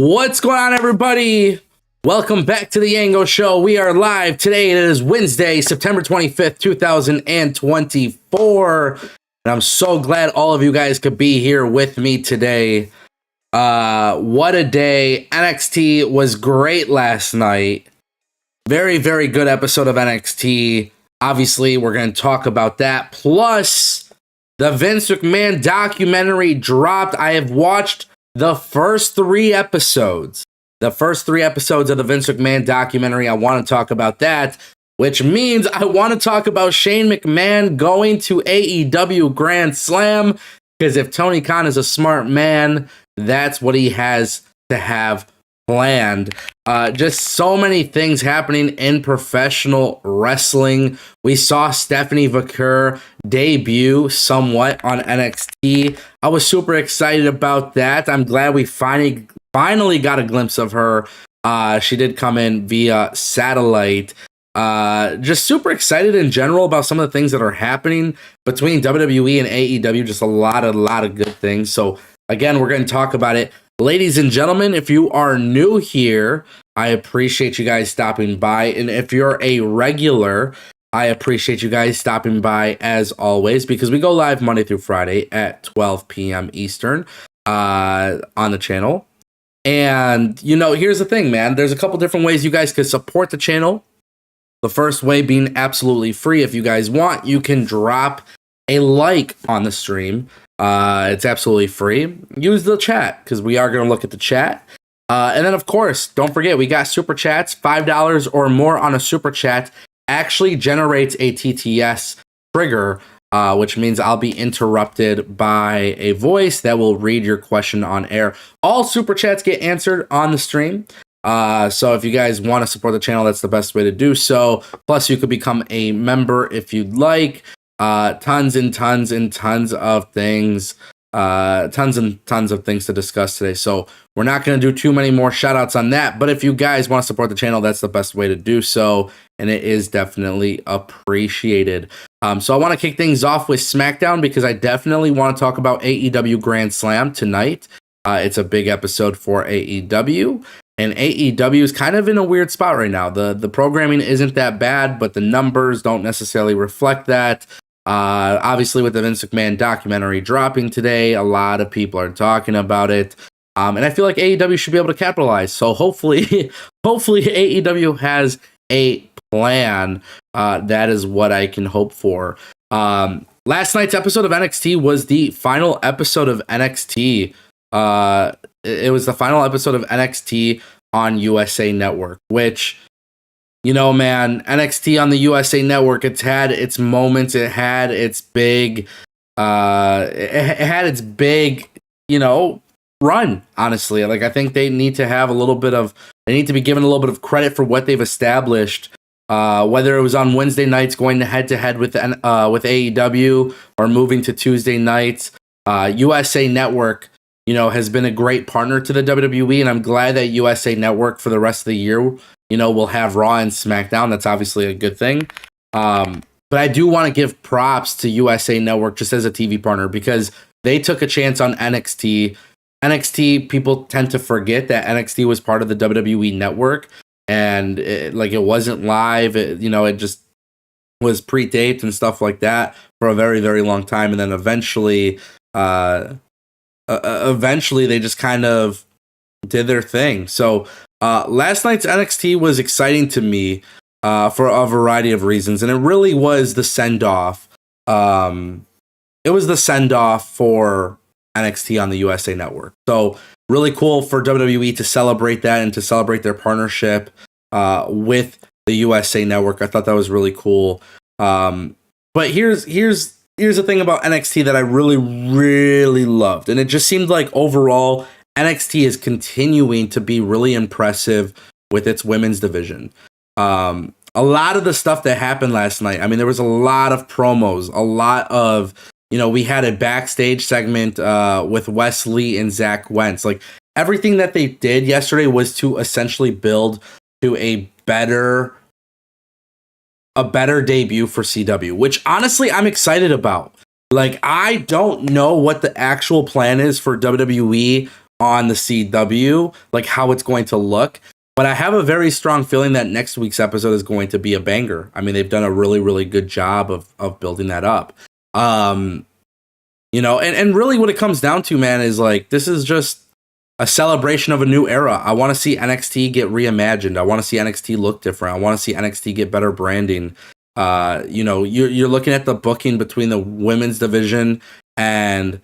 What's going on, everybody? Welcome back to the Ango Show. We are live today. It is Wednesday, September 25th, 2024. And I'm so glad all of you guys could be here with me today. What a day. NXT was great last night. Very, very good episode of NXT. Obviously, we're going to talk about that. Plus, the Vince McMahon documentary dropped. I have watched the first three episodes. The first three episodes of the Vince McMahon documentary. I want to talk about that, which means I want to talk about Shane McMahon going to AEW Grand Slam, because if Tony Khan is a smart man, that's what he has to have planned. Just so many things happening in professional wrestling. We saw Stephanie Vaquer debut somewhat on NXT. I was super excited about that. I'm glad we finally got a glimpse of her. She did come in via satellite. Just super excited in general about some of the things that are happening between WWE and AEW. Just a lot of good things. So again, we're going to talk about it. Ladies and gentlemen, if you are new here, I appreciate you guys stopping by. And if you're a regular, I appreciate you guys stopping by as always, because we go live Monday through Friday at 12 p.m. Eastern on the channel. And, you know, here's the thing, man. There's a couple different ways you guys could support the channel. The first way being absolutely free. If you guys want, you can drop a like on the stream. It's absolutely free. Use the chat, because we are going to look at the chat. And then, of course, don't forget, we got super chats. $5 or more on a super chat actually generates a TTS trigger, which means I'll be interrupted by a voice that will read your question on air. All super chats get answered on the stream. So if you guys want to support the channel, that's the best way to do so. Plus, you could become a member if you'd like. Tons and tons of things. Tons of things to discuss today. So we're not going to do too many more shout outs on that. But if you guys want to support the channel, that's the best way to do so. And it is definitely appreciated. So I want to kick things off with SmackDown, because I definitely want to talk about AEW Grand Slam tonight. It's a big episode for AEW. And AEW is kind of in a weird spot right now. The programming isn't that bad, but the numbers don't necessarily reflect that. Obviously, with the Vince McMahon documentary dropping today, a lot of people are talking about it. And I feel like AEW should be able to capitalize. So hopefully AEW has a plan. That is what I can hope for. Last night's episode of NXT was the final episode of NXT. It was the final episode of NXT on USA Network, which, you know, man, NXT on the USA Network, it's had its moments. It had its big, you know, run, honestly. Like, I think they need to have they need to be given a little bit of credit for what they've established. Whether it was on Wednesday nights going head to head with AEW, or moving to Tuesday nights, USA Network, you know, has been a great partner to the WWE, and I'm glad that USA Network for the rest of the year, you know, will have Raw and SmackDown. That's obviously a good thing. But I do want to give props to USA Network just as a TV partner, because they took a chance on NXT. NXT, people tend to forget that NXT was part of the WWE Network, and it wasn't live. It just was pre-taped and stuff like that for a very, very long time, and then eventually they just kind of did their thing. So last night's NXT was exciting to me for a variety of reasons, and it really was the send-off. It was the send-off for NXT on the USA Network. So really cool for WWE to celebrate that and to celebrate their partnership with the USA Network. I thought that was really cool. But here's the thing about NXT that I really, really loved. And it just seemed like overall NXT is continuing to be really impressive with its women's division. A lot of the stuff that happened last night, I mean, there was a lot of promos, a lot of, we had a backstage segment with Wesley and Zach Wentz. Like, everything that they did yesterday was to essentially build to a better debut for CW, which honestly I'm excited about. Like, I don't know what the actual plan is for WWE on the CW, like how it's going to look. But I have a very strong feeling that next week's episode is going to be a banger. I mean, they've done a really, really good job of building that up. You know, and really what it comes down to, man, is like, this is just a celebration of a new era. I want to see NXT get reimagined. I want to see NXT look different. I want to see NXT get better branding. You know, you're looking at the booking between the women's division, and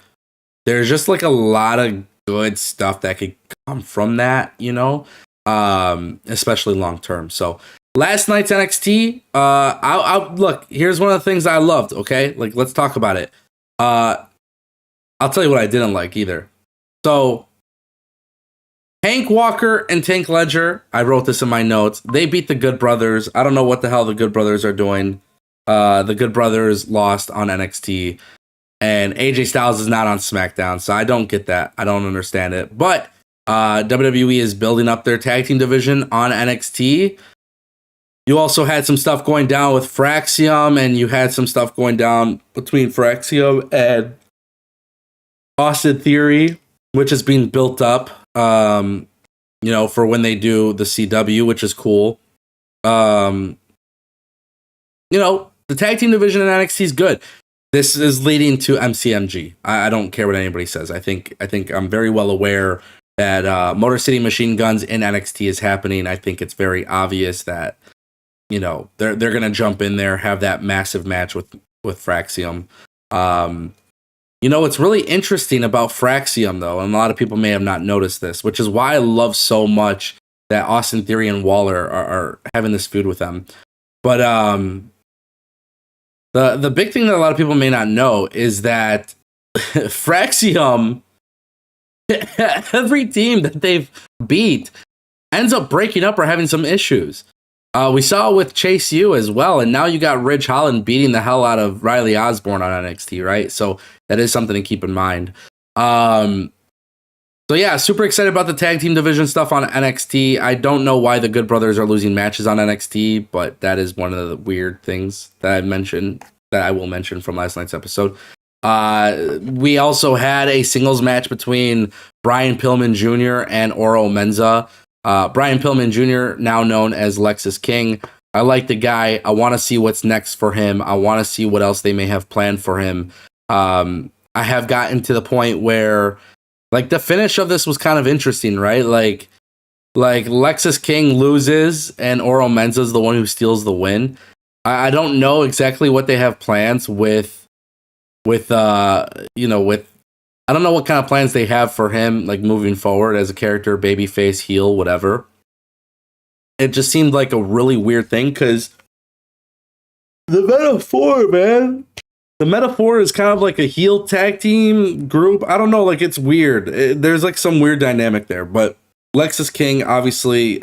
there's just like a lot of good stuff that could come from that, you know, especially long term. So last night's NXT, I look, here's one of the things I loved. Okay, like, let's talk about it. I'll tell you what I didn't like either. So Hank Walker and Tank Ledger, I wrote this in my notes. They beat the Good Brothers. I don't know what the hell the Good Brothers are doing. The Good Brothers lost on NXT, and AJ Styles is not on SmackDown, so I don't get that. I don't understand it. But WWE is building up their tag team division on NXT. You also had some stuff going down with Fraxium, and you had some stuff going down between Fraxium and Austin Theory, which is being built up, you know, for when they do the CW, which is cool. You know, the tag team division in NXT is good. This is leading to MCMG. I don't care what anybody says. I think I'm very well aware that Motor City Machine Guns in NXT is happening. I think it's very obvious that, you know, they're gonna jump in there, have that massive match with Fraxium. You know, what's really interesting about Fraxium, though, and a lot of people may have not noticed this, which is why I love so much that Austin Theory and Waller are having this feud with them. But the big thing that a lot of people may not know is that Fraxium, every team that they've beat ends up breaking up or having some issues. We saw it with Chase U as well, and now you got Ridge Holland beating the hell out of Riley Osborne on NXT, right? So that is something to keep in mind. So yeah, super excited about the tag team division stuff on NXT. I don't know why the Good Brothers are losing matches on NXT, but that is one of the weird things that I will mention from last night's episode. We also had a singles match between Brian Pillman Jr. and Oro Menza. Brian Pillman Jr., now known as Lexus King. I like the guy. I want to see what's next for him. I want to see what else they may have planned for him. I have gotten to the point where, like, the finish of this was kind of interesting, right? Like Lexus King loses and Oro Menza is the one who steals the win. I don't know exactly what they have plans with I don't know what kind of plans they have for him, like, moving forward as a character, babyface, heel, whatever. It just seemed like a really weird thing, because the metaphor, man, the metaphor is kind of like a heel tag team group. I don't know, like, it's weird. There's like some weird dynamic there, but Lexus King, obviously,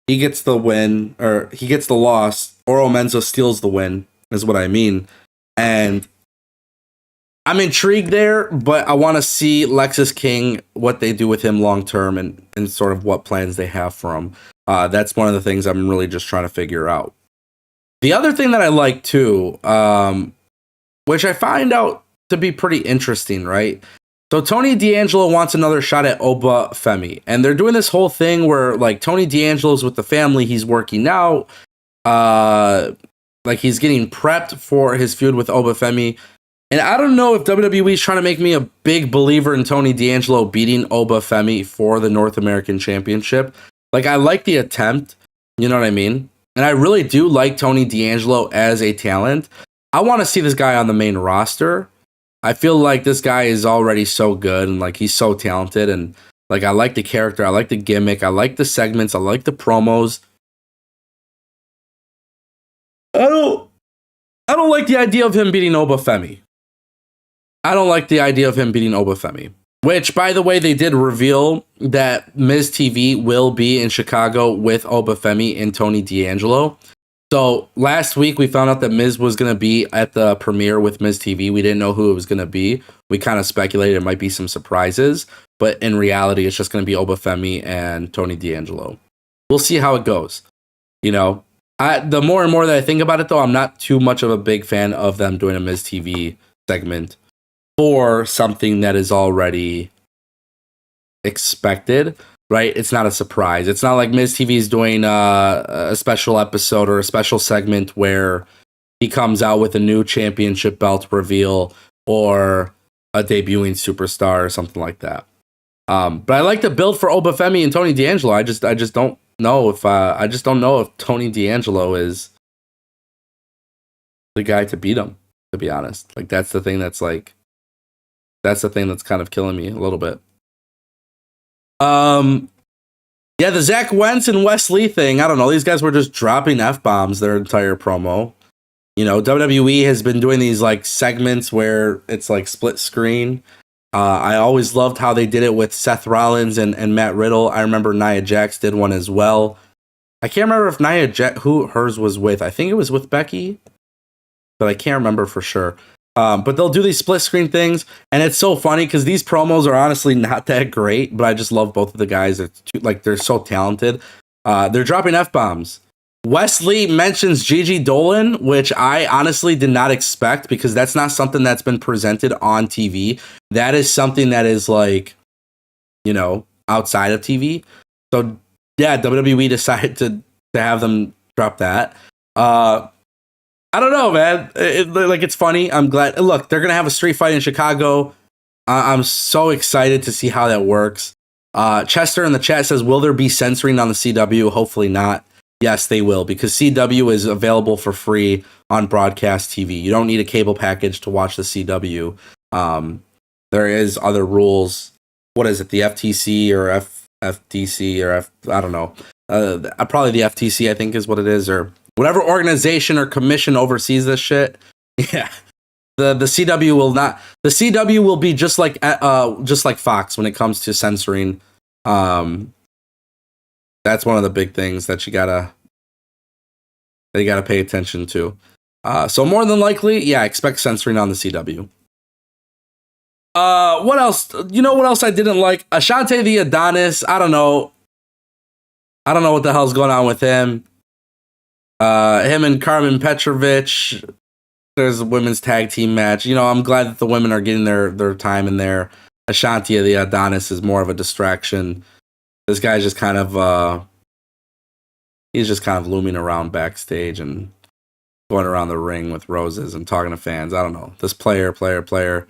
he gets the win, or he gets the loss. Oro Menza steals the win, is what I mean. And I'm intrigued there, but I want to see Lexus King, what they do with him long term, and sort of what plans they have for him. That's one of the things I'm really just trying to figure out. The other thing that I like too, which I find out to be pretty interesting, right? So Tony D'Angelo wants another shot at Oba Femi, and they're doing this whole thing where, like, Tony D'Angelo's with the family, he's working out, like, he's getting prepped for his feud with Oba Femi. And I don't know if WWE is trying to make me a big believer in Tony D'Angelo beating Oba Femi for the North American Championship. Like, I like the attempt, you know what I mean? And I really do like Tony D'Angelo as a talent. I want to see this guy on the main roster. I feel like this guy is already so good, and, like, he's so talented, and, like, I like the character, I like the gimmick, I like the segments, I like the promos. I don't like the idea of him beating Oba Femi. I don't like the idea of him beating Oba Femi. Which, by the way, they did reveal that Miz TV will be in Chicago with Oba Femi and Tony D'Angelo. So last week we found out that Miz was going to be at the premiere with Miz TV. We didn't know who it was going to be. We kind of speculated it might be some surprises. But in reality, it's just going to be Oba Femi and Tony D'Angelo. We'll see how it goes. You know, the more and more that I think about it, though, I'm not too much of a big fan of them doing a Miz TV segment for something that is already expected, right? It's not a surprise. It's not like Miz TV is doing a special episode or a special segment where he comes out with a new championship belt reveal or a debuting superstar or something like that. But I like the build for Obafemi and Tony D'Angelo. I just don't know if Tony D'Angelo is the guy to beat him, to be honest. Like that's the thing that's kind of killing me a little bit. Yeah, the Zach Wentz and Wes Lee thing, I don't know. These guys were just dropping F-bombs their entire promo. You know, WWE has been doing these like segments where it's like split screen. I always loved how they did it with Seth Rollins and Matt Riddle. I remember Nia Jax did one as well. I can't remember if Nia Jax, who hers was with. I think it was with Becky, but I can't remember for sure. But they'll do these split screen things, and it's so funny because these promos are honestly not that great, but I just love both of the guys. They're so talented. They're dropping F-bombs. Wes Lee mentions Gigi Dolan, which I honestly did not expect because that's not something that's been presented on TV. That is something that is like, you know, outside of TV. So yeah, WWE decided to have them drop that. I don't know, man. It's funny. I'm glad. Look, they're gonna have a street fight in Chicago. I'm so excited to see how that works. Chester in the chat says, "Will there be censoring on the CW?" Hopefully not. Yes, they will, because CW is available for free on broadcast TV. You don't need a cable package to watch the CW. There is other rules. What is it? The FTC or FDC or I don't know. Probably the FTC, I think is what it is, or whatever organization or commission oversees this shit. Yeah. The CW will not. The CW will be just like Fox when it comes to censoring. That's one of the big things that you gotta pay attention to. So more than likely, yeah, expect censoring on the CW. What else? You know what else I didn't like? Ashante the Adonis. I don't know what the hell's going on with him. Him and Carmen Petrovich. There's a women's tag team match. You know, I'm glad that the women are getting their time in there. Ashanti the Adonis is more of a distraction. This guy's just kind of he's just kind of looming around backstage and going around the ring with roses and talking to fans. I don't know. This player.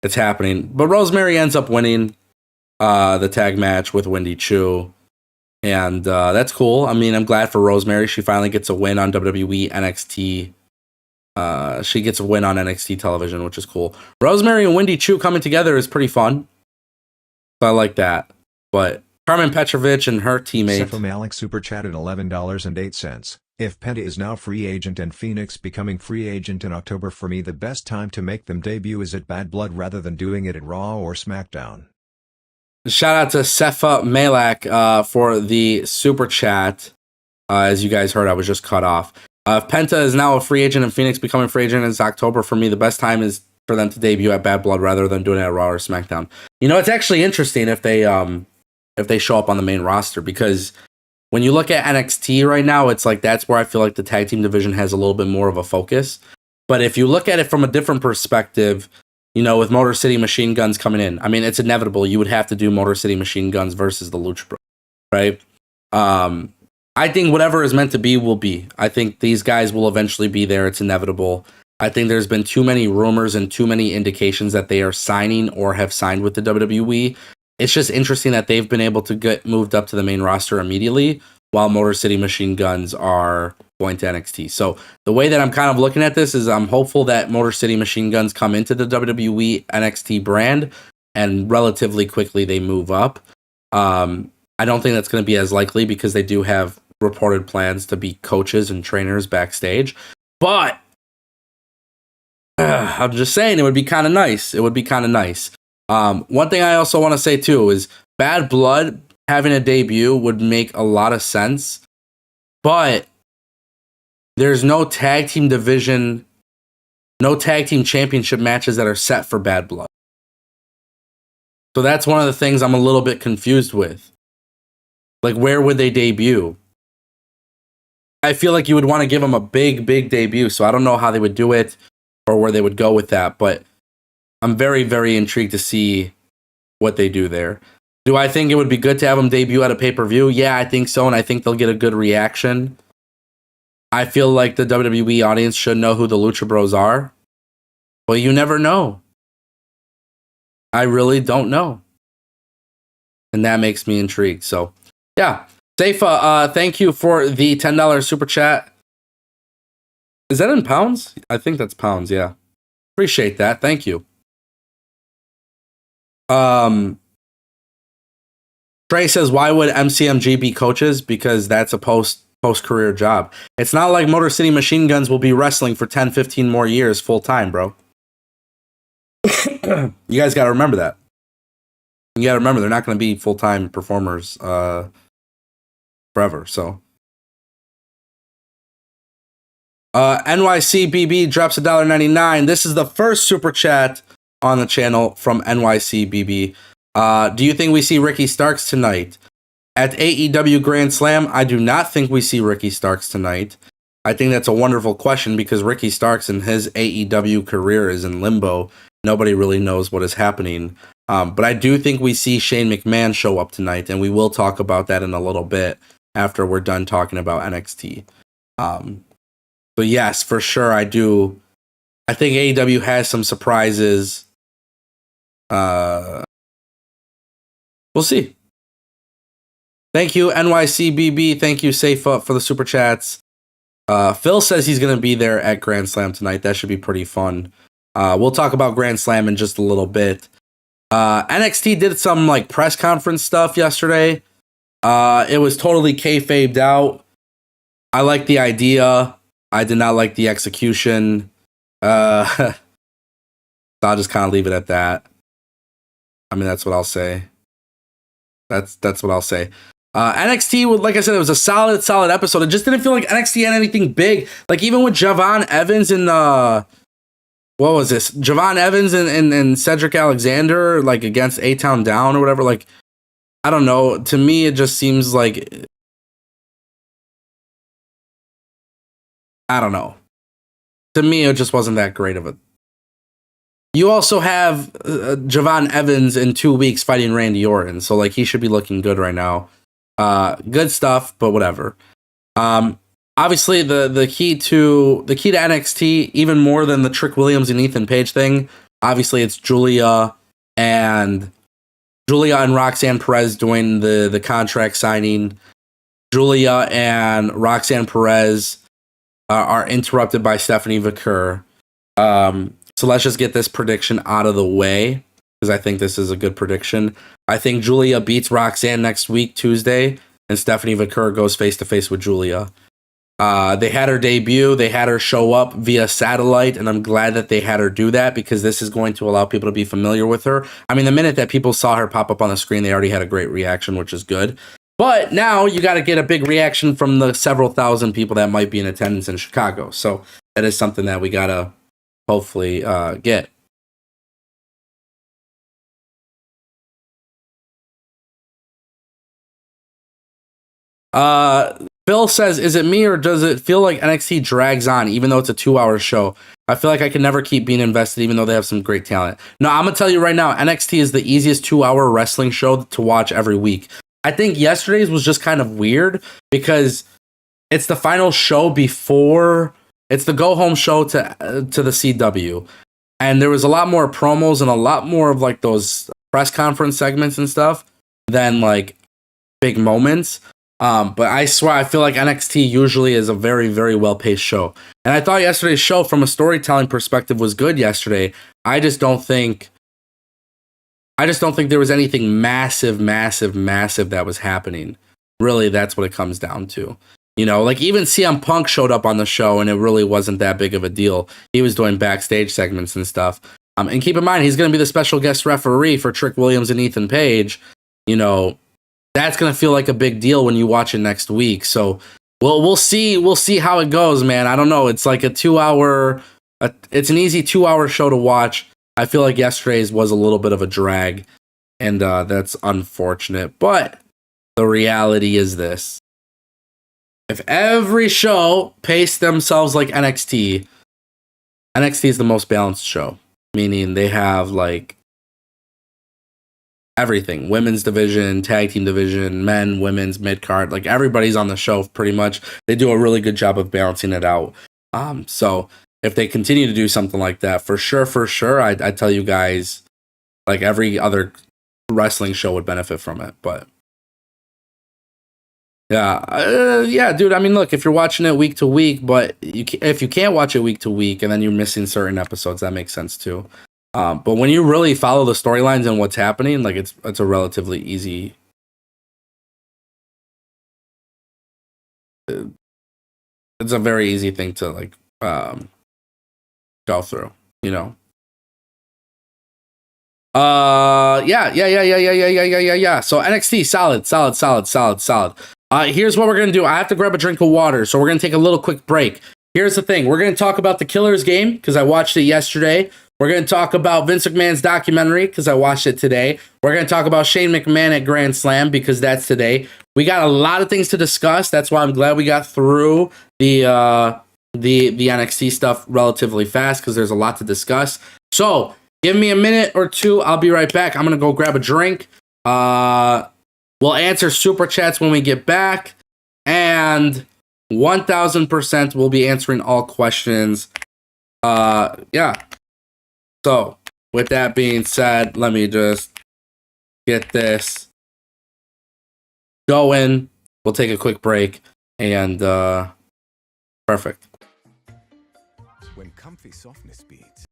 It's happening. But Rosemary ends up winning the tag match with Wendy Chu. And that's cool. I mean, I'm glad for Rosemary. She finally gets a win on WWE NXT. She gets a win on NXT television, which is cool. Rosemary and Wendy Chu coming together is pretty fun. So I like that. But Carmen Petrovich and her teammate. Sepho Malik super chatted $11.08. If Penta is now free agent and Phoenix becoming free agent in October, for me the best time to make them debut is at Bad Blood rather than doing it at Raw or SmackDown. Shout out to Sepho Malak for the super chat. As you guys heard, I was just cut off. If Penta is now a free agent and Phoenix becoming free agent is October, for me the best time is for them to debut at Bad Blood rather than doing it at Raw or SmackDown. You know, it's actually interesting if they show up on the main roster, because when you look at NXT right now, it's like that's where I feel like the tag team division has a little bit more of a focus. But if you look at it from a different perspective, you know, with Motor City Machine Guns coming in, I mean, it's inevitable. You would have to do Motor City Machine Guns versus the Lucha Bros, right? I think whatever is meant to be will be. I think these guys will eventually be there. It's inevitable. I think there's been too many rumors and too many indications that they are signing or have signed with the WWE. It's just interesting that they've been able to get moved up to the main roster immediately while Motor City Machine Guns are going to NXT. So the way that I'm kind of looking at this is I'm hopeful that Motor City Machine Guns come into the WWE NXT brand and relatively quickly they move up. I don't think that's going to be as likely because they do have reported plans to be coaches and trainers backstage. But I'm just saying it would be kind of nice. It would be kind of nice. One thing I also want to say too is Bad Blood having a debut would make a lot of sense, but there's no tag team division, no tag team championship matches that are set for Bad Blood. So that's one of the things I'm a little bit confused with. Like, where would they debut? I feel like you would want to give them a big debut, so I don't know how they would do it or where they would go with that, but I'm very, very intrigued to see what they do there. Do I think it would be good to have them debut at a pay-per-view? Yeah, I think so, and I think they'll get a good reaction. I feel like the WWE audience should know who the Lucha Bros are. Well, you never know. I really don't know. And that makes me intrigued. So, yeah. Seifa, thank you for the $10 super chat. Is that in pounds? I think that's pounds, yeah. Appreciate that. Thank you. Trey says, why would MCMG be coaches? Because that's a post-career job. It's not like Motor City Machine Guns will be wrestling for 10, 15 more years full-time, bro. You guys got to remember that. You got to remember, they're not going to be full-time performers forever, so. NYCBB drops $1.99. This is the first super chat on the channel from NYCBB. Do you think we see Ricky Starks tonight? At AEW Grand Slam, I do not think we see Ricky Starks tonight. I think that's a wonderful question because Ricky Starks and his AEW career is in limbo. Nobody really knows what is happening. But I do think we see Shane McMahon show up tonight, and we will talk about that in a little bit after we're done talking about NXT. But yes, for sure, I do. I think AEW has some surprises. We'll see. Thank you, NYCBB. Thank you, Seifa, for the super chats. Phil says he's going to be there at Grand Slam tonight. That should be pretty fun. We'll talk about Grand Slam in just a little bit. NXT did some like press conference stuff yesterday. It was totally kayfabed out. I like the idea. I did not like the execution. So I'll just kind of leave it at that. I mean, that's what I'll say. That's what I'll say. NXT, like I said, it was a solid episode. It just didn't feel like NXT had anything big. Like even with Javon Evans and what was this? Javon Evans and Cedric Alexander, like against A-Town Down or whatever. Like, I don't know. To me, it just seems like, I don't know. To me, it just wasn't that great of a. You also have Javon Evans in 2 weeks fighting Randy Orton, so like he should be looking good right now. Good stuff, but whatever. Obviously, the key to NXT, even more than the Trick Williams and Ethan Page thing, obviously it's Julia and Roxanne Perez doing the contract signing. Julia and Roxanne Perez are interrupted by Stephanie Vaquer. So let's just get this prediction out of the way, because I think this is a good prediction. I think Julia beats Roxanne next week, Tuesday, and Stephanie Vaquer goes face-to-face with Julia. They had her debut. They had her show up via satellite, and I'm glad that they had her do that because this is going to allow people to be familiar with her. I mean, the minute that people saw her pop up on the screen, they already had a great reaction, which is good. But now you got to get a big reaction from the several thousand people that might be in attendance in Chicago. So that is something that we got to hopefully get. Phil says, is it me or does it feel like NXT drags on even though it's a 2-hour show? I feel like I can never keep being invested even though they have some great talent. No, I'm going to tell you right now, NXT is the easiest 2-hour wrestling show to watch every week. I think yesterday's was just kind of weird because it's the final show before, it's the go-home show to the CW. And there was a lot more promos and a lot more of like those press conference segments and stuff than like big moments. But I swear, I feel like NXT usually is a very, very well-paced show. And I thought yesterday's show, from a storytelling perspective, was good yesterday. I just don't think there was anything massive that was happening. Really, that's what it comes down to. You know, like even CM Punk showed up on the show and it really wasn't that big of a deal. He was doing backstage segments and stuff. And keep in mind, he's going to be the special guest referee for Trick Williams and Ethan Page. You know, that's going to feel like a big deal when you watch it next week. So we'll see how it goes, man. I don't know. It's like a 2-hour, it's an easy 2-hour show to watch. I feel like yesterday's was a little bit of a drag, and that's unfortunate. But the reality is this. If every show paced themselves like NXT is the most balanced show. Meaning they have like everything, women's division, tag team division, men, women's, mid card, like everybody's on the show pretty much. They do a really good job of balancing it out. So if they continue to do something like that, for sure, I tell you guys, like every other wrestling show would benefit from it. But yeah, dude. I mean, look, if you're watching it week to week, but if you can't watch it week to week, and then you're missing certain episodes, that makes sense too. But when you really follow the storylines and what's happening, like it's a relatively easy. It's a very easy thing to like go through, you know. Yeah. So NXT, solid. Here's what we're gonna do. I have to grab a drink of water, so we're gonna take a little quick break. Here's the thing: we're gonna talk about the Killers game because I watched it yesterday. We're gonna talk about Vince McMahon's documentary because I watched it today. We're gonna talk about Shane McMahon at Grand Slam because that's today. We got a lot of things to discuss. That's why I'm glad we got through the NXT stuff relatively fast because there's a lot to discuss. So give me a minute or two. I'll be right back. I'm going to go grab a drink. We'll answer super chats when we get back. And 1000% we'll be answering all questions. Yeah. So with that being said, let me just get this going. We'll take a quick break. And perfect. When comfy softness beats.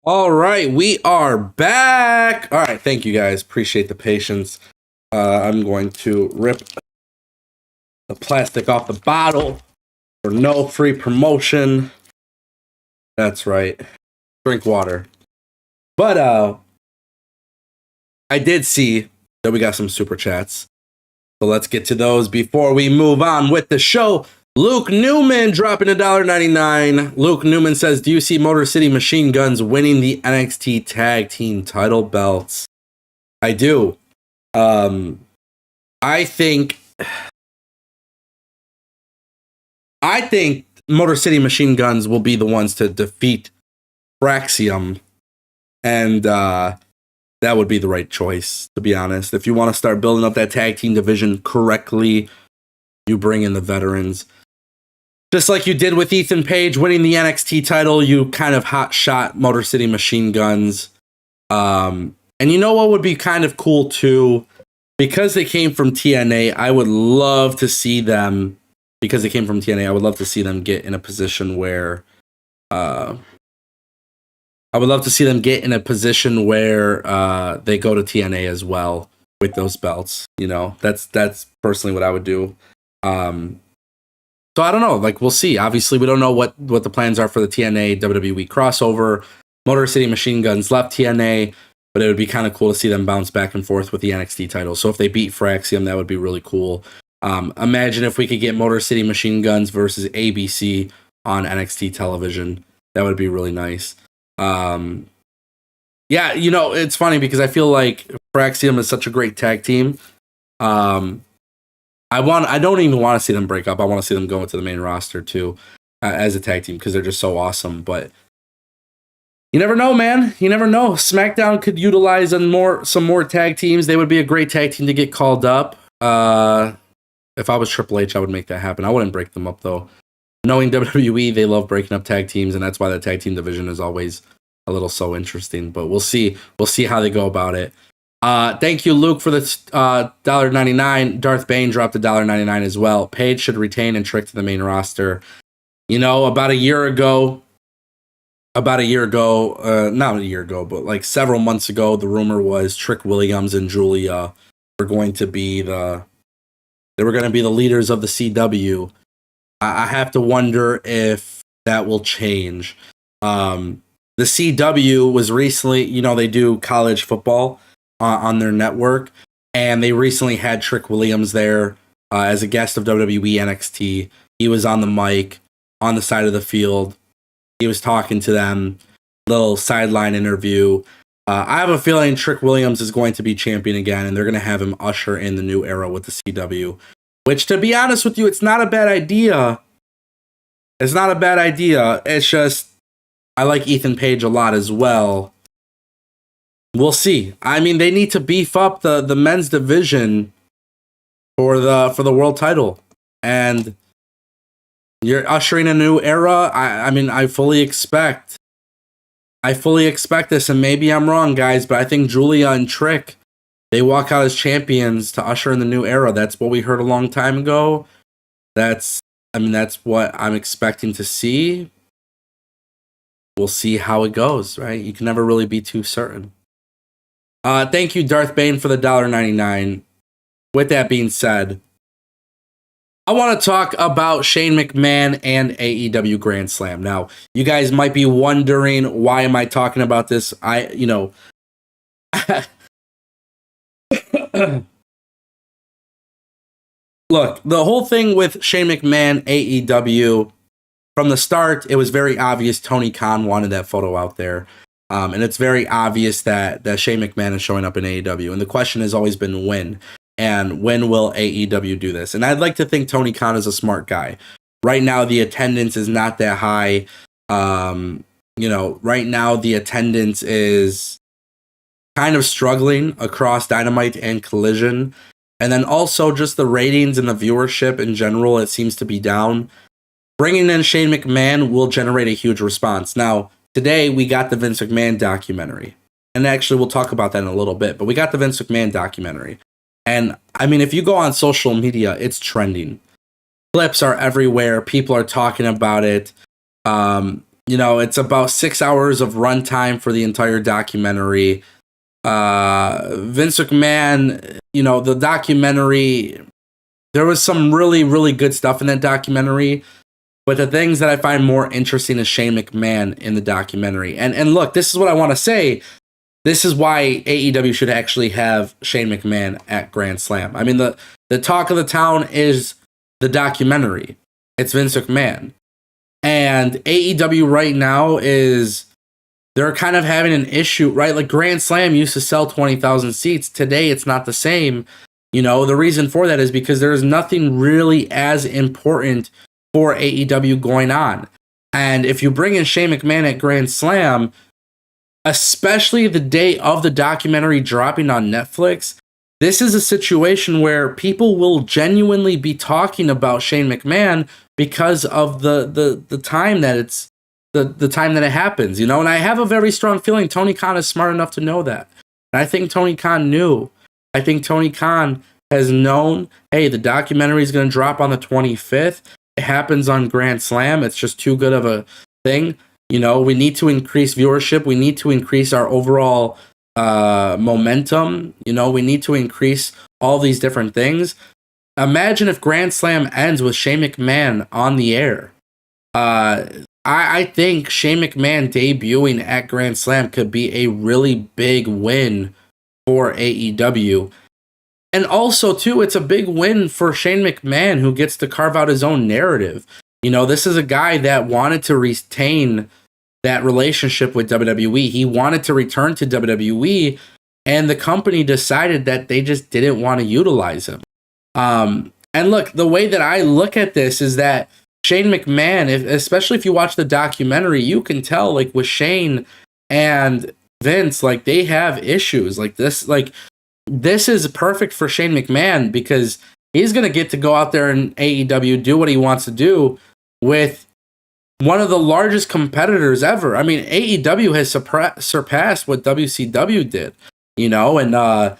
All right, we are back. All right, thank you guys. Appreciate the patience. I'm going to rip the plastic off the bottle for no free promotion. That's right. Drink water. But I did see that we got some super chats. So let's get to those before we move on with the show. Luke Newman dropping $1.99. Luke Newman says, do you see Motor City Machine Guns winning the NXT Tag Team title belts? I do. I think Motor City Machine Guns will be the ones to defeat Fraxium, and that would be the right choice, to be honest. If you want to start building up that tag team division correctly, you bring in the veterans. Just like you did with Ethan Page winning the NXT title, you kind of hot shot Motor City Machine Guns. And you know what would be kind of cool too? Because they came from TNA, I would love to see them, because they came from TNA, I would love to see them get in a position where they go to TNA as well with those belts. You know, that's personally what I would do. So I don't know. Like, we'll see. Obviously, we don't know what the plans are for the TNA WWE crossover. Motor City Machine Guns left TNA, but it would be kind of cool to see them bounce back and forth with the NXT title. So if they beat Fraxium, that would be really cool. Imagine if we could get Motor City Machine Guns versus ABC on NXT television. That would be really nice. Yeah, you know, it's funny because I feel like Fraxium is such a great tag team. I don't even want to see them break up. I want to see them go into the main roster too, as a tag team, because they're just so awesome. But you never know, man. You never know. SmackDown could utilize some more tag teams. They would be a great tag team to get called up. If I was Triple H, I would make that happen. I wouldn't break them up though. Knowing WWE, they love breaking up tag teams, and that's why the tag team division is always a little so interesting. But we'll see. We'll see how they go about it. Thank you, Luke, for the $1.99. Darth Bane dropped $1.99 as well. Paige should retain and Trick to the main roster. You know, not a year ago, but like several months ago, the rumor was Trick Williams and Julia were going to be the leaders of the CW. I have to wonder if that will change. The CW was recently, you know, they do college football on their network, and they recently had Trick Williams there as a guest of WWE NXT. He was on the mic on the side of the field. He was talking to them, little sideline interview. I have a feeling Trick Williams is going to be champion again, and they're going to have him usher in the new era with the CW, which, to be honest with you, it's not a bad idea. It's not a bad idea. It's just, I like Ethan Page a lot as well. We'll see. I mean, they need to beef up the men's division for the world title, and you're ushering a new era. I mean, I fully expect this, and maybe I'm wrong, guys, but I think Julia and Trick, they walk out as champions to usher in the new era. That's what we heard a long time ago. That's what I'm expecting to see. We'll see how it goes, right? You can never really be too certain. Thank you, Darth Bane, for the $1.99. With that being said, I want to talk about Shane McMahon and AEW Grand Slam. Now, you guys might be wondering, why am I talking about this? Look, the whole thing with Shane McMahon, AEW, from the start, it was very obvious Tony Khan wanted that photo out there. And it's very obvious that Shane McMahon is showing up in AEW. And the question has always been when. And when will AEW do this? And I'd like to think Tony Khan is a smart guy. Right now, the attendance is not that high. Right now, the attendance is kind of struggling across Dynamite and Collision. And then also just the ratings and the viewership in general, it seems to be down. Bringing in Shane McMahon will generate a huge response. Now, today, we got the Vince McMahon documentary. And actually, we'll talk about that in a little bit. But we got the Vince McMahon documentary. And, I mean, if you go on social media, it's trending. Clips are everywhere. People are talking about it. It's about 6 hours of runtime for the entire documentary. Vince McMahon, the documentary, there was some really, really good stuff in that documentary. But the things that I find more interesting is Shane McMahon in the documentary. And look, this is what I want to say. This is why AEW should actually have Shane McMahon at Grand Slam. I mean, the talk of the town is the documentary. It's Vince McMahon. And AEW right now they're kind of having an issue, right? Like Grand Slam used to sell 20,000 seats. Today, it's not the same. The reason for that is because there's nothing really as important for AEW going on. And if you bring in Shane McMahon at Grand Slam, especially the day of the documentary dropping on Netflix, this is a situation where people will genuinely be talking about Shane McMahon because of the time that it's the time that it happens, And I have a very strong feeling Tony Khan is smart enough to know that. And I think Tony Khan knew. I think Tony Khan has known, hey, the documentary is going to drop on the 25th. It happens on Grand Slam. It's just too good of a thing. We need to increase viewership. We need to increase our overall momentum. We need to increase all these different things. Imagine if Grand Slam ends with Shane McMahon on the air. I think Shane McMahon debuting at Grand Slam could be a really big win for AEW. And also, too, it's a big win for Shane McMahon, who gets to carve out his own narrative. This is a guy that wanted to retain that relationship with WWE. He wanted to return to WWE, and the company decided that they just didn't want to utilize him. And look, the way that I look at this is that Shane McMahon, especially if you watch the documentary, you can tell, like, with Shane and Vince, like, they have issues. This is perfect for Shane McMahon because he's going to get to go out there in AEW, do what he wants to do with one of the largest competitors ever. I mean, AEW has surpassed what WCW did, and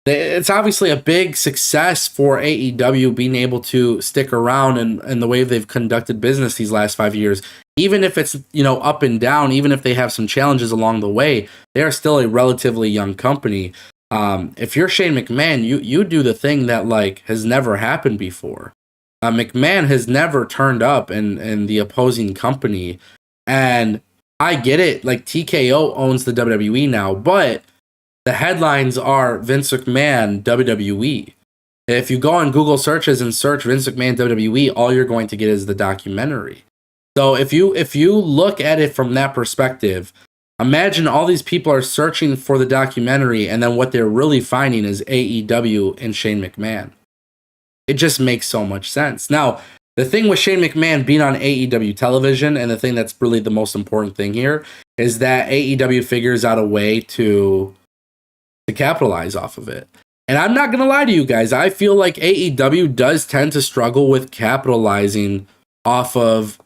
it's obviously a big success for AEW being able to stick around and the way they've conducted business these last 5 years. Even if it's, up and down, even if they have some challenges along the way, they are still a relatively young company. If you're Shane McMahon, you do the thing that has never happened before. McMahon has never turned up in the opposing company, and I get it. TKO owns the WWE now, but the headlines are Vince McMahon WWE. If you go on Google searches and search Vince McMahon WWE, all you're going to get is the documentary. So if you look at it from that perspective, imagine all these people are searching for the documentary, and then what they're really finding is AEW and Shane McMahon. It just makes so much sense. Now, the thing with Shane McMahon being on AEW television, and the thing that's really the most important thing here, is that AEW figures out a way to capitalize off of it. And I'm not going to lie to you guys. I feel like AEW does tend to struggle with capitalizing off of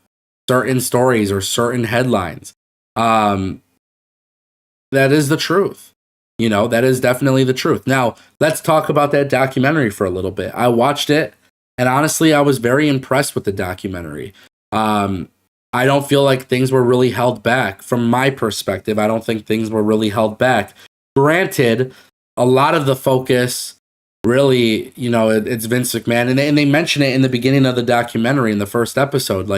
certain stories or certain headlines. That is the truth. That is definitely the truth. Now, let's talk about that documentary for a little bit. I watched it, and honestly, I was very impressed with the documentary. I don't feel like things were really held back. From my perspective, I don't think things were really held back. Granted, a lot of the focus really, it's Vince McMahon. And they mention it in the beginning of the documentary in the first episode.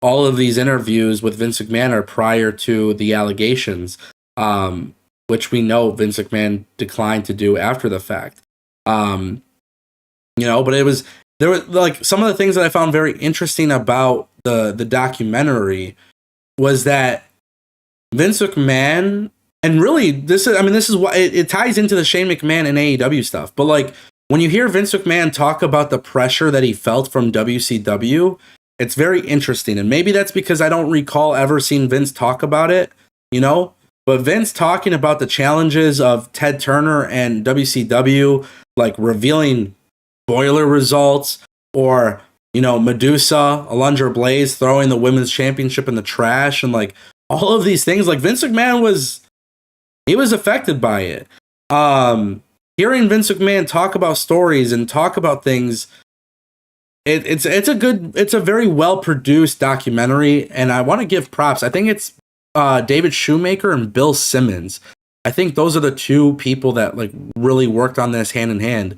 All of these interviews with Vince McMahon are prior to the allegations, which we know Vince McMahon declined to do after the fact. But there were some of the things that I found very interesting about the documentary was that Vince McMahon, and really this is why it ties into the Shane McMahon and AEW stuff. But when you hear Vince McMahon talk about the pressure that he felt from WCW, it's very interesting. And maybe that's because I don't recall ever seeing Vince talk about it, But Vince talking about the challenges of Ted Turner and WCW, revealing boiler results, or, Medusa, Alundra Blaze throwing the women's championship in the trash, and all of these things. Vince McMahon was affected by it. Hearing Vince McMahon talk about stories and talk about things, it's a very well produced documentary, and I want to give props. I think it's David Shoemaker and Bill Simmons. I think those are the two people that really worked on this hand in hand.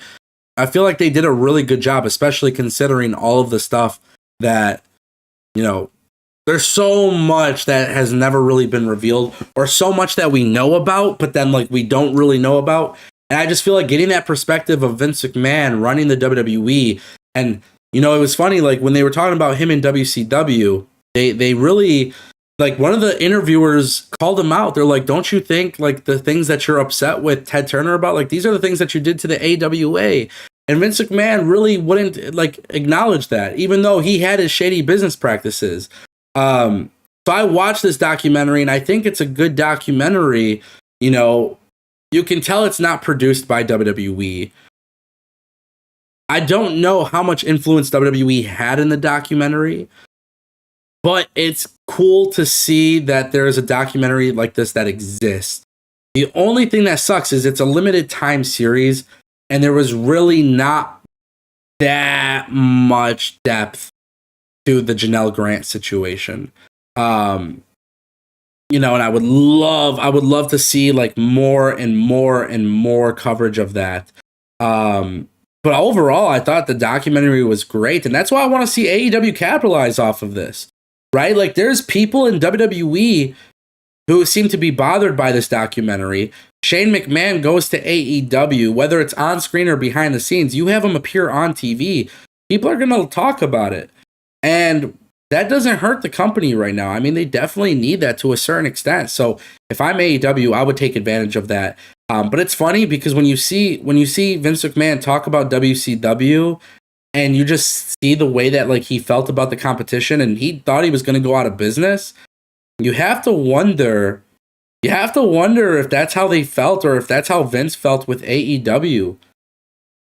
I feel like they did a really good job, especially considering all of the stuff that, you know, there's so much that has never really been revealed, or so much that we know about, but then like we don't really know about. And I just feel like getting that perspective of Vince McMahon running the WWE, and you know, it was funny, like when they were talking about him in WCW, they really, like, one of the interviewers called him out. They're like, don't you think like the things that you're upset with Ted Turner about, like these are the things that you did to the AWA? And Vince McMahon really wouldn't like acknowledge that, even though he had his shady business practices. So I watched this documentary, and I think it's a good documentary. You know, you can tell it's not produced by WWE. I don't know how much influence WWE had in the documentary, but it's cool to see that there is a documentary like this that exists. The only thing that sucks is it's a limited time series, and there was really not that much depth to the Janelle Grant situation. You know, and I would love to see like more and more and more coverage of that. But overall, I thought the documentary was great, and that's why I want to see AEW capitalize off of this, right? Like, there's people in WWE who seem to be bothered by this documentary. Shane McMahon goes to AEW, whether it's on screen or behind the scenes. You have him appear on TV. People are going to talk about it. And that doesn't hurt the company right now. I mean, they definitely need that to a certain extent. So if I'm AEW, I would take advantage of that. But it's funny because when you see Vince McMahon talk about WCW, and you just see the way that like he felt about the competition, and he thought he was going to go out of business, you have to wonder if that's how they felt, or if that's how Vince felt with AEW.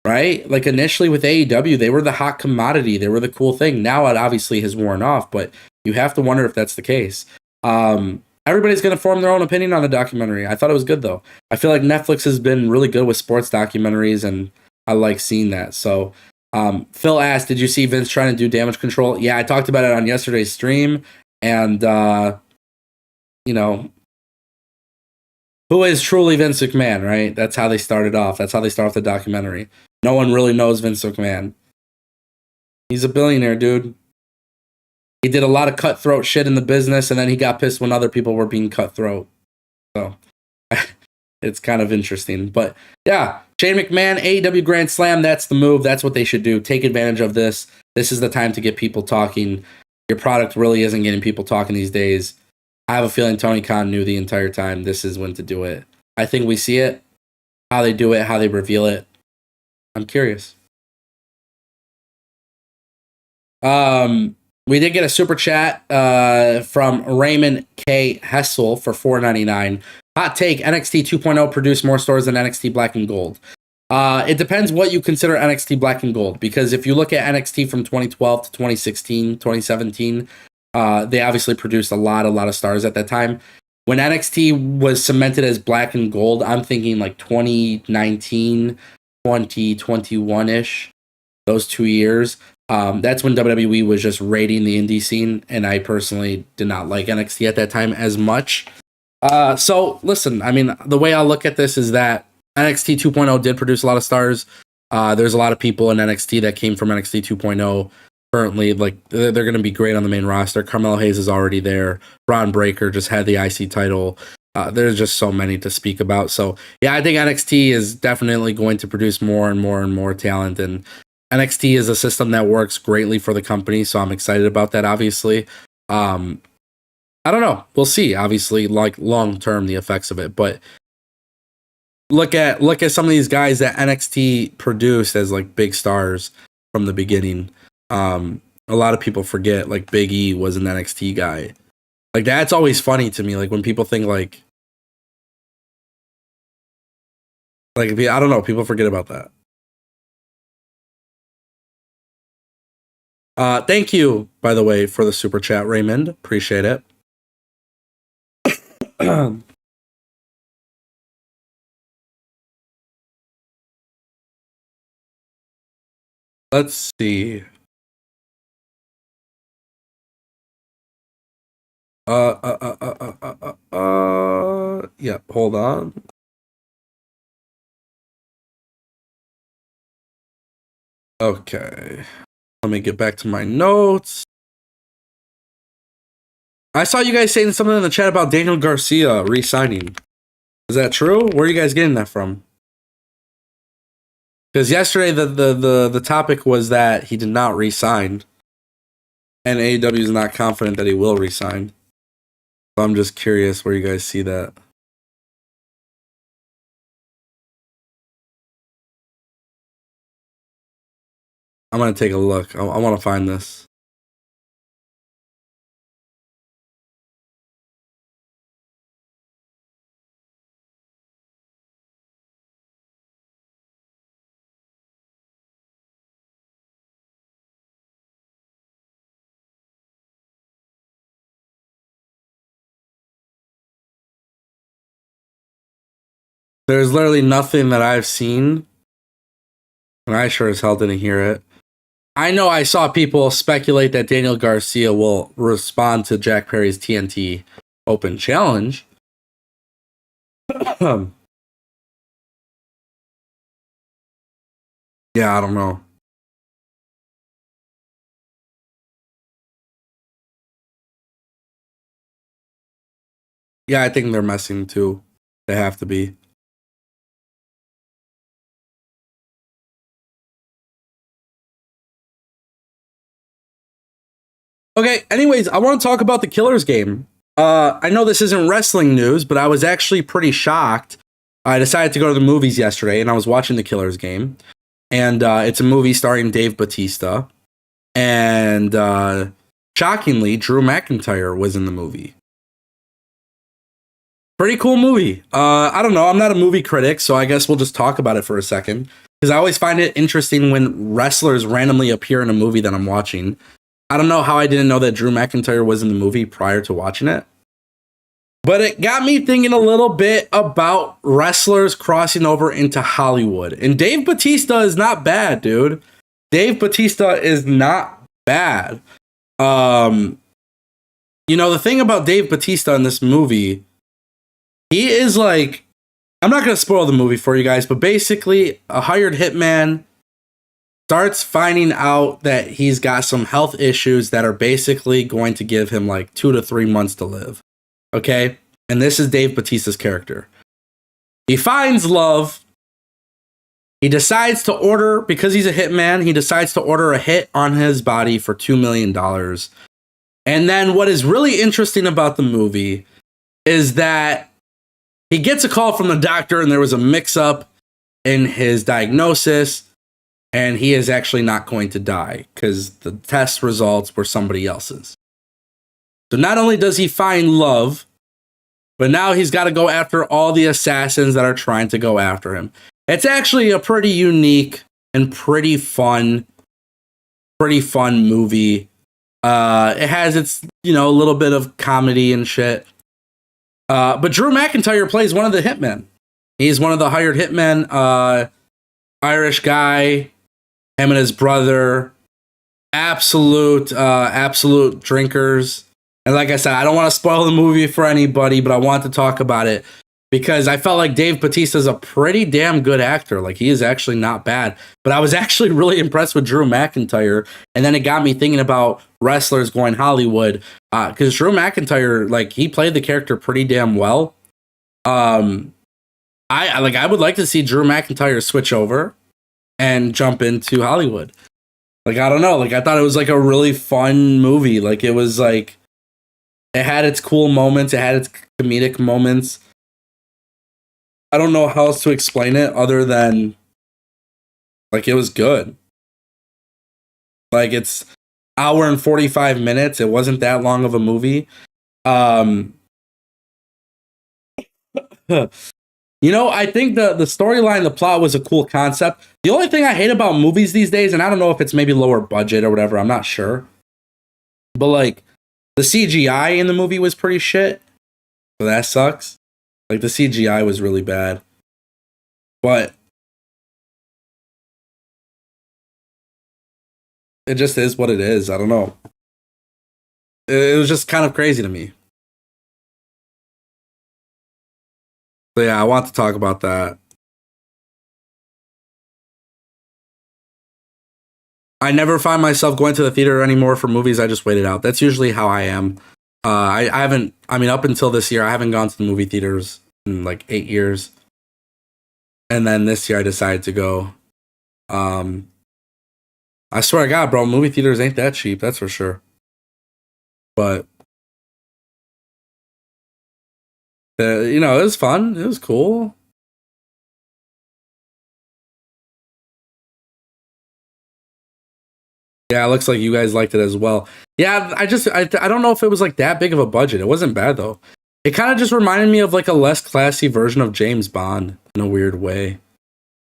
Right? Like initially with AEW, they were the hot commodity. They were the cool thing. Now it obviously has worn off, but you have to wonder if that's the case. Everybody's going to form their own opinion on the documentary. I thought it was good, though. I feel like Netflix has been really good with sports documentaries, and I like seeing that. So Phil asked, did you see Vince trying to do Damage Control? Yeah, I talked about it on yesterday's stream. And, you know, who is truly Vince McMahon, right? That's how they started off. That's how they start off the documentary. No one really knows Vince McMahon. He's a billionaire, dude. He did a lot of cutthroat shit in the business, and then he got pissed when other people were being cutthroat. So it's kind of interesting. But yeah, Shane McMahon, AEW Grand Slam, that's the move. That's what they should do. Take advantage of this. This is the time to get people talking. Your product really isn't getting people talking these days. I have a feeling Tony Khan knew the entire time this is when to do it. I think we see it, how they do it, how they reveal it. I'm curious. We did get a super chat from Raymond K. Hessel for $4.99. Hot take, NXT 2.0 produced more stars than NXT Black and Gold. It depends what you consider NXT Black and Gold, because if you look at NXT from 2012 to 2016, 2017, they obviously produced a lot of stars at that time. When NXT was cemented as Black and Gold, I'm thinking like 2019, 2021-ish, those 2 years. That's when WWE was just raiding the indie scene, and I personally did not like NXT at that time as much. So listen, I mean, the way I look at this is that NXT 2.0 did produce a lot of stars. There's a lot of people in NXT that came from NXT 2.0 currently. Like, they're going to be great on the main roster. Carmelo Hayes is already there. Braun Breaker just had the IC title. There's just so many to speak about. So yeah, I think NXT is definitely going to produce more and more and more talent, and NXT is a system that works greatly for the company. So I'm excited about that, obviously. I don't know. We'll see, obviously, like long term, the effects of it. But look at some of these guys that NXT produced as like big stars from the beginning. A lot of people forget, like, Big E was an NXT guy. Like, that's always funny to me. Like, when people think like I don't know, people forget about that. Thank you, by the way, for the super chat, Raymond. Appreciate it. Let's see. Yeah, hold on. Okay. Let me get back to my notes. I saw you guys saying something in the chat about Daniel Garcia re-signing. Is that true? Where are you guys getting that from? Because yesterday the topic was that he did not re-sign. And AEW is not confident that he will re-sign. So I'm just curious where you guys see that. I'm going to take a look. I want to find this. There's literally nothing that I've seen. And I sure as hell didn't hear it. I know I saw people speculate that Daniel Garcia will respond to Jack Perry's TNT Open Challenge. Yeah, I don't know. Yeah, I think they're messing too. They have to be. Okay, anyways, I want to talk about the Killers game. I know this isn't wrestling news, but I was actually pretty shocked. I decided to go to the movies yesterday, and I was watching the Killers game. And it's a movie starring Dave Bautista. And shockingly, Drew McIntyre was in the movie. Pretty cool movie. I don't know. I'm not a movie critic, so I guess we'll just talk about it for a second. Because I always find it interesting when wrestlers randomly appear in a movie that I'm watching. I don't know how I didn't know that Drew McIntyre was in the movie prior to watching it. But it got me thinking a little bit about wrestlers crossing over into Hollywood. And Dave Bautista is not bad, dude. Dave Bautista is not bad. You know, the thing about Dave Bautista in this movie, he is like, I'm not going to spoil the movie for you guys, but basically a hired hitman starts finding out that he's got some health issues that are basically going to give him like 2 to 3 months to live. Okay? And this is Dave Bautista's character. He finds love. He decides to order, because he's a hitman, he decides to order a hit on his body for $2 million. And then what is really interesting about the movie is that he gets a call from the doctor and there was a mix-up in his diagnosis. And he is actually not going to die because the test results were somebody else's. So not only does he find love, but now he's got to go after all the assassins that are trying to go after him. It's actually a pretty unique and pretty fun movie. It has its, a little bit of comedy and shit. But Drew McIntyre plays one of the hitmen. He's one of the hired hitmen, Irish guy. Him and his brother, absolute drinkers. And like I said, I don't want to spoil the movie for anybody, but I want to talk about it because I felt like Dave Bautista is a pretty damn good actor. Like, he is actually not bad. But I was actually really impressed with Drew McIntyre. And then it got me thinking about wrestlers going Hollywood. Because Drew McIntyre, like, he played the character pretty damn well. I would like to see Drew McIntyre switch over and jump into Hollywood. Like, I don't know. Like, I thought it was like a really fun movie. Like, it was like, it had its cool moments. It had its comedic moments. I don't know how else to explain it other than, like, it was good. Like, it's hour and 45 minutes. It wasn't that long of a movie. I think the storyline, the plot was a cool concept. The only thing I hate about movies these days, and I don't know if it's maybe lower budget or whatever, I'm not sure. But like, the CGI in the movie was pretty shit. So that sucks. Like, the CGI was really bad. But it just is what it is. I don't know. It was just kind of crazy to me. So yeah, I want to talk about that. I never find myself going to the theater anymore for movies. I just wait it out. That's usually how I am. I haven't, I mean, up until this year, I haven't gone to the movie theaters in like 8 years. And then this year I decided to go. I swear to God, bro, movie theaters ain't that cheap. That's for sure. But, you know, it was fun. It was cool. Yeah, it looks like you guys liked it as well. Yeah, I don't know if it was like that big of a budget. It wasn't bad though. It kind of just reminded me of like a less classy version of James Bond in a weird way.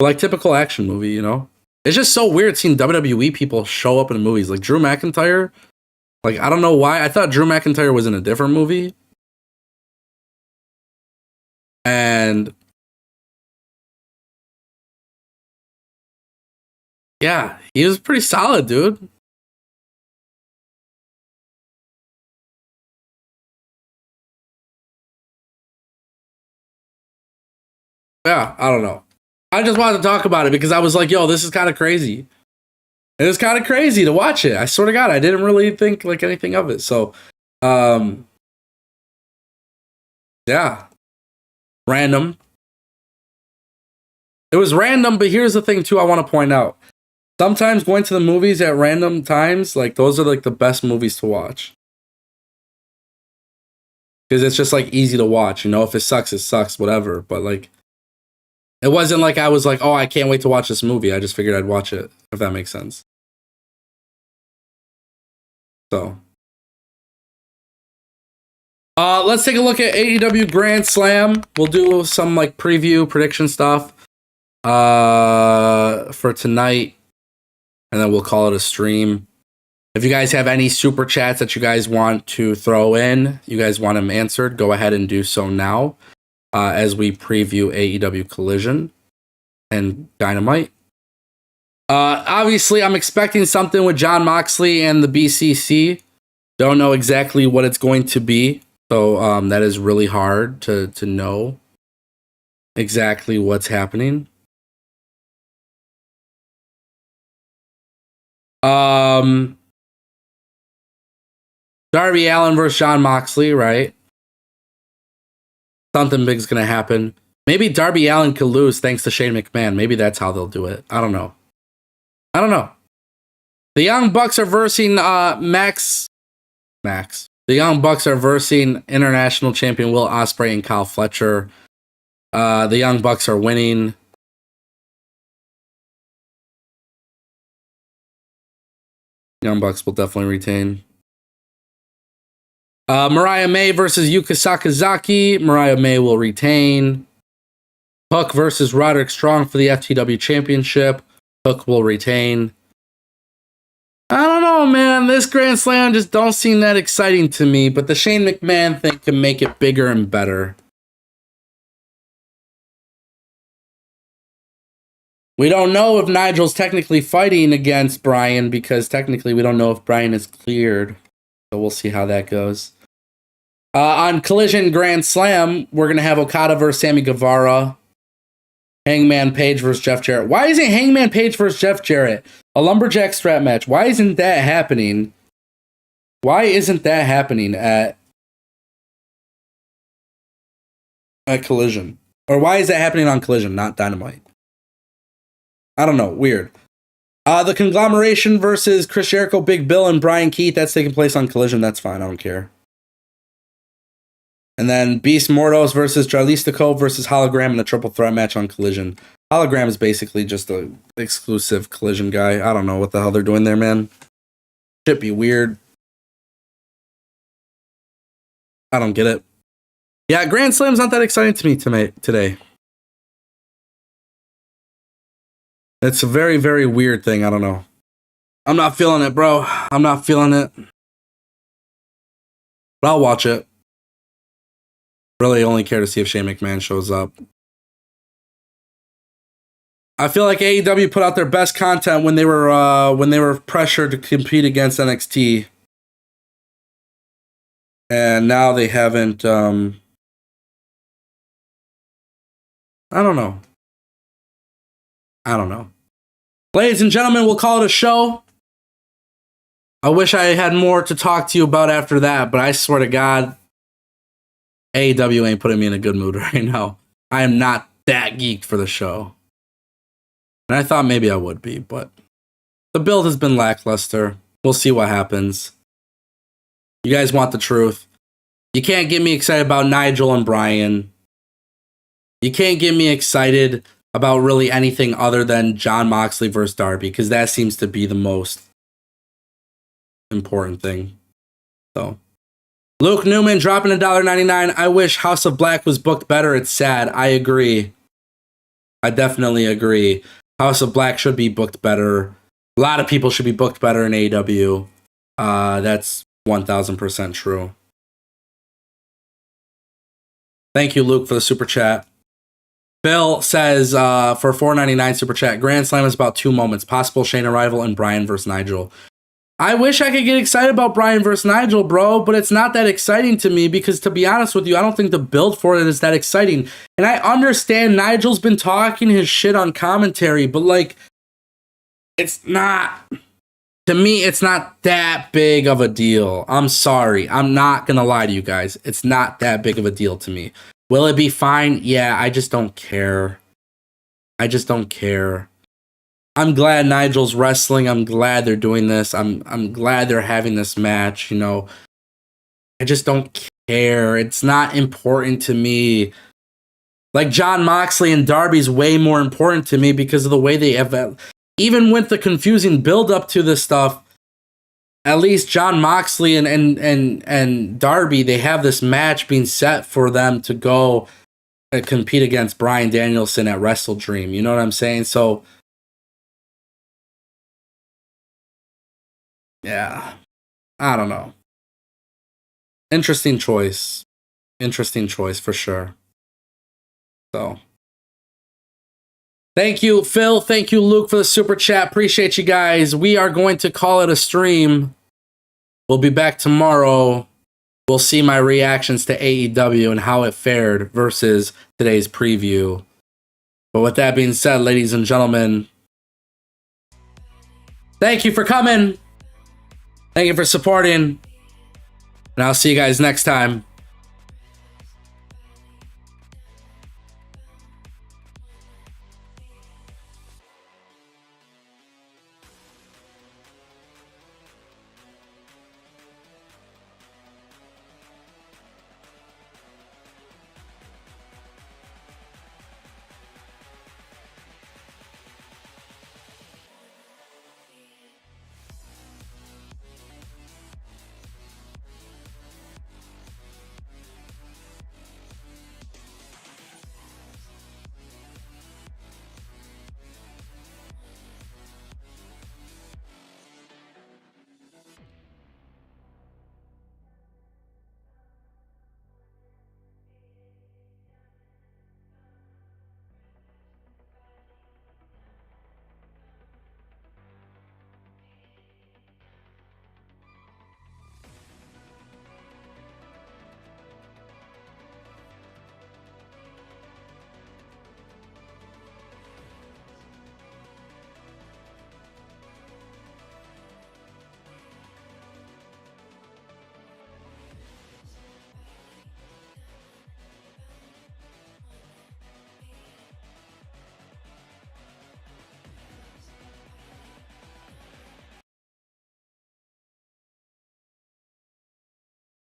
Like typical action movie, you know? It's just so weird seeing WWE people show up in movies. Like Drew McIntyre. Like, I don't know why. I thought Drew McIntyre was in a different movie. And yeah, he was pretty solid, dude. Yeah, I don't know. I just wanted to talk about it because I was like, yo, this is kind of crazy. It was kind of crazy to watch it. I swear to God, I didn't really think like anything of it. So, yeah, random. It was random, but here's the thing too I want to point out. Sometimes going to the movies at random times, like those are like the best movies to watch. Because it's just like easy to watch, you know, if it sucks, whatever. But like, it wasn't like I was like, oh, I can't wait to watch this movie. I just figured I'd watch it, if that makes sense. So, let's take a look at AEW Grand Slam. We'll do some like preview prediction stuff for tonight, and then we'll call it a stream. If you guys have any super chats that you guys want to throw in, you guys want them answered, go ahead and do so now as we preview AEW Collision and Dynamite. Obviously, I'm expecting something with Jon Moxley and the BCC. Don't know exactly what it's going to be, so that is really hard to know exactly what's happening. Darby Allin versus Jon Moxley, right? Something big's gonna happen. Maybe Darby Allin could lose thanks to Shane McMahon. Maybe that's how they'll do it. I don't know. The Young Bucks are versing Max. The Young Bucks are versing International Champion Will Ospreay and Kyle Fletcher. The Young Bucks are winning. Young Bucks will definitely retain. Mariah May versus Yuka Sakazaki. Mariah May will retain. Hook versus Roderick Strong for the FTW Championship. Hook will retain. I don't know, man. This Grand Slam just don't seem that exciting to me, but the Shane McMahon thing can make it bigger and better. We don't know if Nigel's technically fighting against Bryan because technically we don't know if Bryan is cleared. So we'll see how that goes. On Collision Grand Slam, we're going to have Okada versus Sammy Guevara. Hangman Page versus Jeff Jarrett. Why isn't Hangman Page versus Jeff Jarrett a lumberjack strap match? Why isn't that happening? Why isn't that happening at Collision? Or why is that happening on Collision, not Dynamite? I don't know. Weird. The Conglomeration versus Chris Jericho, Big Bill, and Brian Keith. That's taking place on Collision. That's fine. I don't care. And then Beast Mordos versus Jarlistico versus Hologram in a triple threat match on Collision. Hologram is basically just an exclusive Collision guy. I don't know what the hell they're doing there, man. Should be weird. I don't get it. Yeah, Grand Slam's not that exciting to me today. It's a very, very weird thing. I don't know. I'm not feeling it, bro. I'm not feeling it. But I'll watch it. Really only care to see if Shane McMahon shows up. I feel like AEW put out their best content when they were pressured to compete against NXT. And now they haven't I don't know. Ladies and gentlemen, we'll call it a show. I wish I had more to talk to you about after that, but I swear to God, AEW ain't putting me in a good mood right now. I am not that geeked for the show. And I thought maybe I would be, but the build has been lackluster. We'll see what happens. You guys want the truth. You can't get me excited about Nigel and Bryan. You can't get me excited about really anything other than Jon Moxley versus Darby, because that seems to be the most important thing. So, Luke Newman dropping $1.99. I wish House of Black was booked better. It's sad. I agree. I definitely agree. House of Black should be booked better. A lot of people should be booked better in AEW. That's 1000% true. Thank you, Luke, for the super chat. Bill says for $4.99 super chat, Grand Slam is about 2 moments. Possible Shane arrival and Bryan versus Nigel. I wish I could get excited about Bryan versus Nigel, bro, but it's not that exciting to me because, to be honest with you, I don't think the build for it is that exciting. And I understand Nigel's been talking his shit on commentary, but, like, it's not... To me, it's not that big of a deal. I'm sorry. I'm not going to lie to you guys. It's not that big of a deal to me. Will it be fine? Yeah, I just don't care. I just don't care. I'm glad Nigel's wrestling. I'm glad they're doing this. I'm glad they're having this match, you know. I just don't care. It's not important to me. Like, Jon Moxley and Darby's way more important to me because of the way they have... Even with the confusing build up to this stuff, at least Jon Moxley and Darby, they have this match being set for them to go and compete against Bryan Danielson at Wrestle Dream. You know what I'm saying? So, yeah, I don't know. Interesting choice. Interesting choice for sure. So, thank you, Phil. Thank you, Luke, for the super chat. Appreciate you guys. We are going to call it a stream. We'll be back tomorrow. We'll see my reactions to AEW and how it fared versus today's preview. But with that being said, ladies and gentlemen, thank you for coming. Thank you for supporting. And I'll see you guys next time.